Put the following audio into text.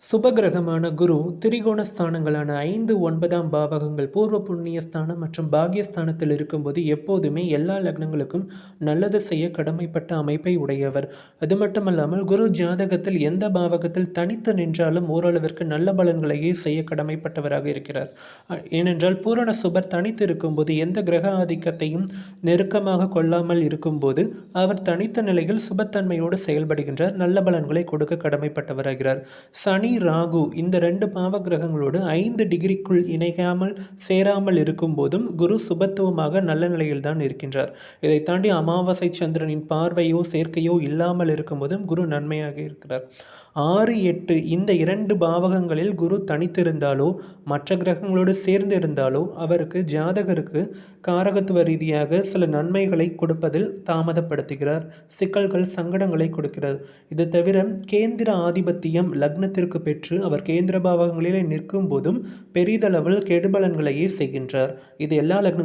சுபகிரகமான குரு திரிகோண ஸ்தானங்களான 5, 9ஆம் பாவகங்கள் பூர்வ புண்ணிய ஸ்தானம் மற்றும் பாக்கியஸ்தானத்தில் இருக்கும்போது எப்போதுமே எல்லா லக்னங்களுக்கும் நல்லது செய்ய கடமைப்பட்ட அமைப்பை உடையவர். அது மட்டுமல்லாமல் குரு ஜாதகத்தில் எந்த பாவகத்தில் தனித்து நின்றாலும் ஓரளவிற்கு நல்ல பலன்களையே செய்ய கடமைப்பட்டவராக இருக்கிறார். ஏனென்றால் பூரண சுபர் தனித்து இருக்கும்போது எந்த கிரக ஆதிக்கத்தையும் நெருக்கமாக கொள்ளாமல் இருக்கும்போது அவர் தனித்த நிலையில் சுபத்தன்மையோடு செயல்படுகின்றார். நல்ல பலன்களை கொடுக்க கடமைப்பட்டவராகிறார். சனி, ராகு இந்த 2 பாவ கிரகங்களோடு 5 டிகிரிக்குள் இணையாமல் சேராமல் இருக்கும் போதும் குரு சுபத்துவமாக நல்ல நிலையில் தான் இருக்கின்றார். இதை தாண்டி அமாவாசை சந்திரனின் பார்வையோ சேர்க்கையோ இல்லாமல் இருக்கும் போதும் குரு நன்மையாக இருக்கிறார். 6, 8 இந்த 2 பாவகங்களில் குரு தனித்திருந்தாலோ மற்ற கிரகங்களோடு சேர்ந்து இருந்தாலோ அவருக்கு ஜாதகருக்கு காரகத்துவ ரீதியாக சில நன்மைகளை கொடுப்பதில் தாமதப்படுத்துகிறார். சிக்கல்கள், சங்கடங்களை கொடுக்கிறார். இது தவிர கேந்திர ஆதிபத்தியம் லக்னத்திற்கு பெற்று அவர் கேந்திர பாவங்களிலே நிற்கும் போதும் பெரிதளவில் கெடுபலன்களையே செய்கின்றார். இது எல்லா லக்ன